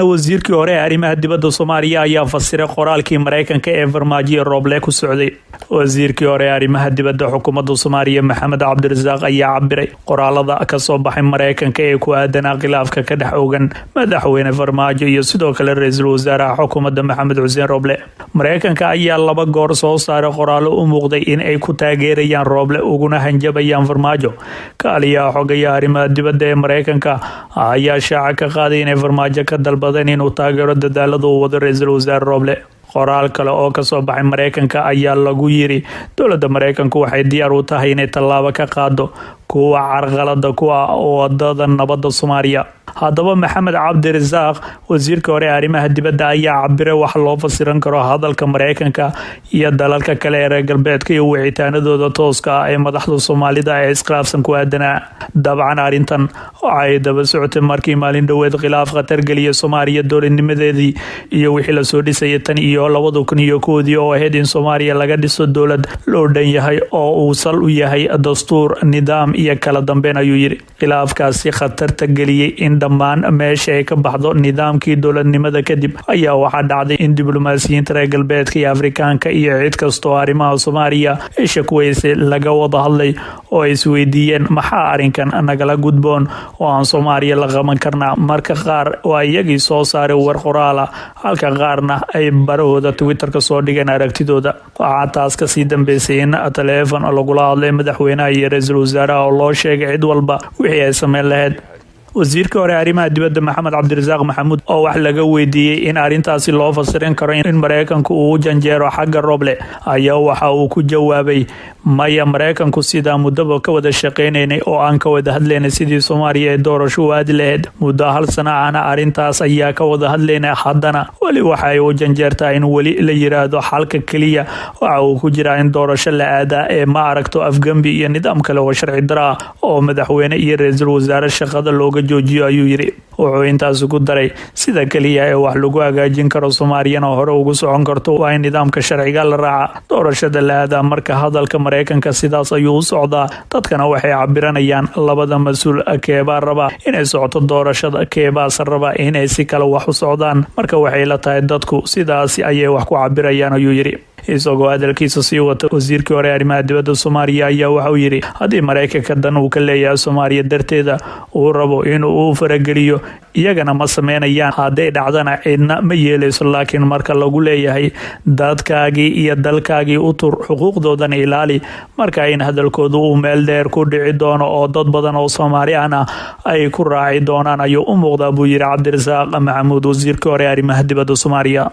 wasiirkii hore ee arrimaha dibadda Soomaaliya ayaa fasiray qoraalkii Mareykanka ee farmaajo Roble ku socday. Wasiirkii hore ee arrimaha dibadda xukuumadda Soomaaliya Maxamed Cabdirasaaq ayaa cabiray qoraalada ka soo baxay Mareykanka ee ku aadan khilaafka ka dhex oogan madaxweyne farmaajo iyo sidoo kale ra'iisul wasaaraha xukuumadda Maxamed Xuseen Roble. Mareykanka ayaa laba goor soo saaray qoraalo u muuqday in ay ku taageerayaan Roble uguna hanjabayaan farmaajo. Kaaliyaha xogayaha arrimaha dibadda ee Mareykanka ayaa shaaca ka qaaday in farmaajo ka dalbaday inuu taageero dadaalada uu wado ra'iisul wasaare Roble. qoraal kale oo ka soo baxay Mareykanka ayaa lagu yiri dowladda Mareykanku waxay diyaar u tahay inay tallaabo ka qaado kuwa carqalada kuwa wadada nabadda Soomaaliya. haddaba Maxamed Cabdirasaaq wasiirka hore ee arrimaha dibadda ayaa cabiray wax loo fasiran karo hadalka Mareykanka iyo dalalka kale ee reer galbeedka iyo wicitaanadooda tooska ah ee madaxda Soomaalida ee iskhilaafsan ku aadanaa. dabcan arrintan waxay daba socotay markii maalin dhaweed khilaaf khatar geliyay Soomaaliya dowladnimadeedii iyo wixii la soo dhisay tan iyo 2001 oo ahayd in Soomaaliya laga dhiso dowlad loo dhan yahay oo uu sal u yahay dastuur nidaam iyo kala dambeyn ayuu yiri. khilaafkaasi khatarta geliyay in dhammaan meesha ay ka baxdo nidaamkii dowladnimada kadib ayaa waxaa dhacday in diblomaasiyiinta reer galbeedka iyo Afrikaanka iyo cid kasta oo arrimaha Soomaaliya ay shaqweysay laga wada hadlay oo ay isweydiiyeen maxaa arrinkan nagala gudboon oo aan Soomaaliya la qaban karnaa. marka qaar waa iyagii soo saaray war qoraal ah halka qaarna ay barahooda Twitter-ka soo dhigeen aragtidooda. waxaa taas ka sii dambeysay in telefoon lagula hadlay madaxweynaha iyo ra'iisul wasaaraha oo loo sheegay cid walba wixii ay sameyn lahayd. wasiirka hore arrimaha dibadda Maxamed Cabdirasaaq Maxamuud oo wax laga weydiiyay in arintaasi loo fasirin karo in Mareykanku uu janjeero xagga Roble ayaa waxa uu ku jawaabay maya, Mareykanku sida muddo ka wada shaqeynay oo aan ka wada hadlaynay sidii Soomaaliya ee doorasho u aadi lahayd muddo hal sano ahna arintaas ayaa ka wada hadlaynay. haddana wali waxa ay u janjeertaa in wali la yiraahdo xalka kaliya waxa uu ku jira in doorasho la aada ee ma aragto afgambi iyo nidaam kale oo sharci dara oo madaxweyne iyo ra'iisul wasaare shaqada looga joojiyo ayuu yiri. wuxuu intaas ku daray sida kaliya ee wax lagu hagaajin karo Soomaaliyana hore ugu socon karto waa in nidaamka sharciga la raaca doorashada la aada. marka hadalka Mareykanka sidaas ayuu u socdaa, dadkana waxay cabiranayaan labada mas'uul keebaa raba inay socoto doorashada keebaas raba inay si kale wax u socdaan. marka waxay la tahay dadku sidaas ayay wax ku cabirayaan ayuu yiri. isagoo hadalkiisa sii wata wasiirkii hore arrimaha dibadda Soomaaliya ayaa waxa uu yiri haddii Mareykanka dan uu ka leeyahay Soomaaliya darteeda uu rabo inuu farageliyo iyagana ma sameynayaan. hadday dhacdana cidna ma yeelayso, laakiin marka lagu leeyahay dadkaagii iyo dalkaagii u tur xuquuqdoodana ilaali marka in hadalkoodu uu meel dheer ku dhici doono oo dad badan oo Soomaali ah ay ku raaci doonaan ayuu u muuqdaa buu yiri Cabdirasaaq Maxamuud wasiirkii hore arrimaha dibadda Soomaaliya.